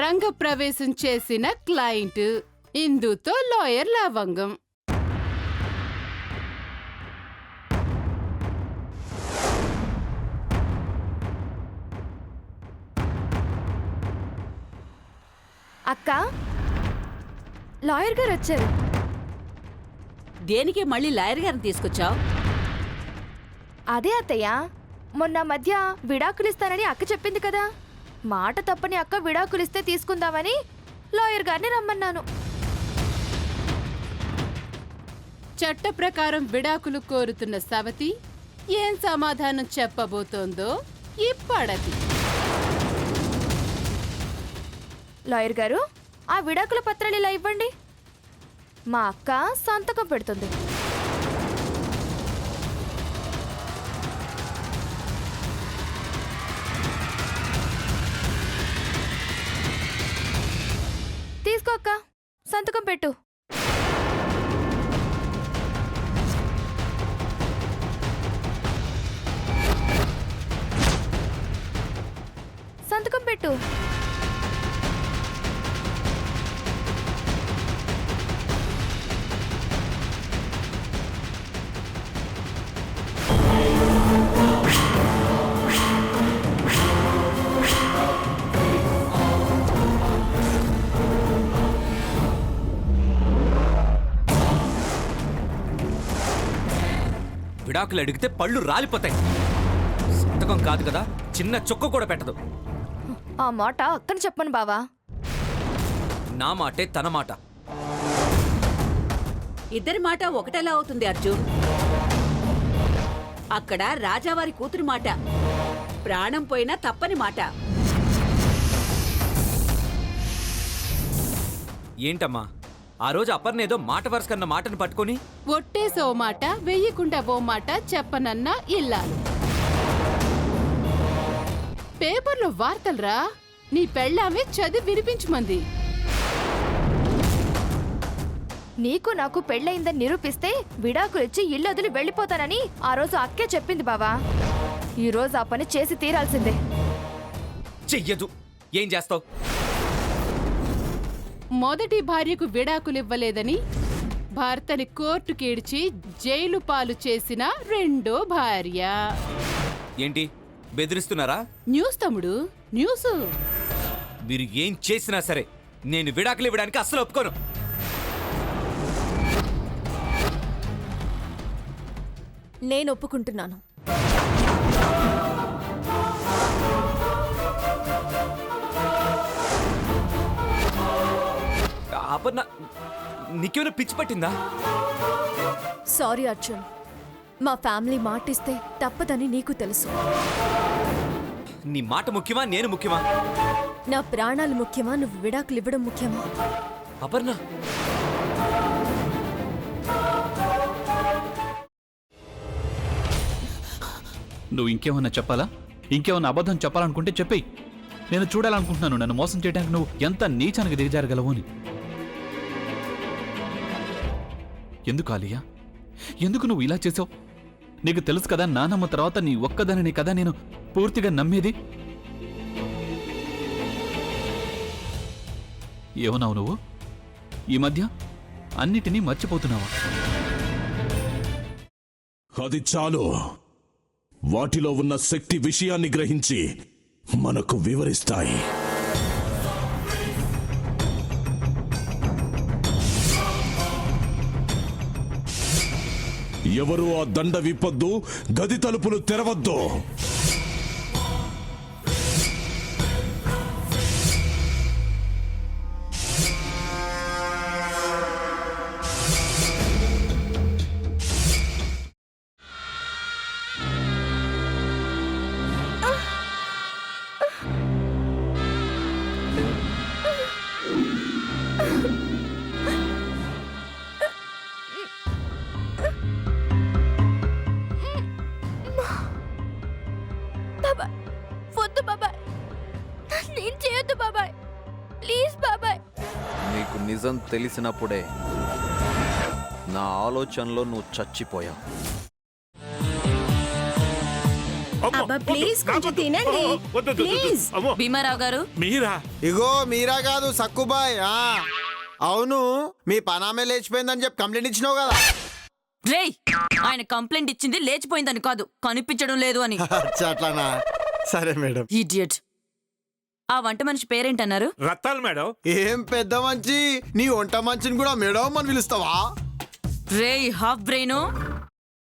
రంగప్రవేశం చేసిన client ఇందుతో lawyer లవంగం. అక్క, లాయర్ గారు వచ్చారు. దేనికి మళ్ళీ లాయర్ గారిని తీసుకొచ్చావు? అదే అత్తయ్య, మొన్న మధ్య విడాకులిస్తానని అక్క చెప్పింది కదా. మాట తప్పని అక్క విడాకులిస్తే తీసుకుందామని లాయర్ గారిని రమ్మన్నాను. చట్ట ప్రకారం విడాకులు కోరుతున్న సవతి ఏం సమాధానం చెప్పబోతోందో ఇప్పడది. లాయర్ గారు, ఆ విడాకుల పత్రాలు ఇలా ఇవ్వండి. మా అక్క సంతకం పెడుతుంది. తీసుకో అక్క, సంతకం పెట్టు. సంతకం పెట్టు. విడాకులు అడిగితే పళ్ళు రాలిపోతాయి. సంతకం కాదు కదా, చిన్న చుక్క కూడా పెట్టదు. ఆ మాట అక్కని చెప్పను బావా. నా మాటే తన మాట. ఇద్దరి మాట ఒకటెలా అవుతుంది అర్జున్? అక్కడ రాజావారి కూతురు మాట, ప్రాణం పోయినా తప్పని మాట. ఏంటమ్మా, ఆ రోజు అపర్ణ ఏదో మాట వరుస కన్న మాటను పట్టుకొని ఒట్టేసో మాట వెయ్యకుండా ఓ మాట చెప్పనన్నా ఇల్లాలు. పేపర్లో వార్తలరా, నీ పెళ్ళామే చదివి వినిపించమంది. నీకు నాకు పెళ్ళయిందని నిరూపిస్తే విడాకులిచ్చి ఇల్లు వదిలి వెళ్ళిపోతానని ఆ రోజు అక్కే చెప్పింది బావా. ఈ రోజు ఆ పని చేసి తీరాల్సిందే. చెయ్యదు. ఏం చేస్తావు? మొదటి భార్యకు విడాకులివ్వలేదని భర్తని కోర్టుకేడ్చి జైలు పాలు చేసిన రెండో భార్య. ఏంటి బెదిరిస్తున్నారా? న్యూస్ తమ్ముడు, న్యూస్. మీరు ఏం చేసినా సరే నేను విడాకులు ఇవ్వడానికి అస్సలు ఒప్పుకోను. నేను ఒప్పుకుంటున్నాను. అపర్ణ, నీకేమైనా పిచ్చి పట్టిందా? సారీ అర్జున్, మా ఫ్యామిలీ మాటిస్తే తప్పదని నీకు తెలుసు. నీ మాట ముఖ్యమా, నేను ముఖ్యమా? నా ప్రాణాలు ముఖ్యమా, నువ్వు విడాకులు ఇవ్వడం ముఖ్యమా? అపర్ణ, నువ్వు ఇంకేమన్నా చెప్పాలా? ఇంకేమన్నా అబద్ధం చెప్పాలనుకుంటే చెప్పేయి. నేను చూడాలనుకుంటున్నాను నన్ను మోసం చేయడానికి నువ్వు ఎంత నీచానికి దిగజారగలవు అని. ఎందుకు ఆలియా, ఎందుకు నువ్వు ఇలా చేసావు? నీకు తెలుసు కదా, నానమ్మ తర్వాత నీ ఒక్కదానిని కదా నేను పూర్తిగా నమ్మేది. ఏమన్నావు నువ్వు? ఈ మధ్య అన్నిటినీ మర్చిపోతున్నావా? అది చాలు. వాటిలో ఉన్న శక్తి విషయాన్ని గ్రహించి మనకు వివరిస్తాయి. ఎవరు ఆ దండ విప్పొద్దు, గది తలుపులు తెరవద్దు. వద్దు బాబాయ్, నేను చేయొద్దు బాబాయ్, ప్లీజ్ బాబాయ్. నీకు నిజం తెలిసినప్పుడే నా ఆలోచనలో నువ్వు చచ్చిపోయావు. అబ్బా ప్లీజ్ కొంచెం తినండి ప్లీజ్. భీమారావు గారు మీరా? ఇగో మీరా కాదు సక్కుబాయ్. అవును, మీ పనామే లేచిపోయిందని చెప్పి కంప్లైంట్ ఇచ్చినావు కదా. రేయ్, ఆయన కంప్లైంట్ ఇచ్చింది లేచిపోయిందని కాదు, కనిపించడం లేదు అని. అట్లానా? సరే మేడం. ఇడియట్. ఆ వంట మనిషి పేరేంటన్నారు? రత్తాలు మేడం. ఏం పెద్ద మంచి, నీ వంట మంచిని కూడా మేడం అని పిలుస్తావా? రేయ్ హాఫ్ బ్రెయిన్,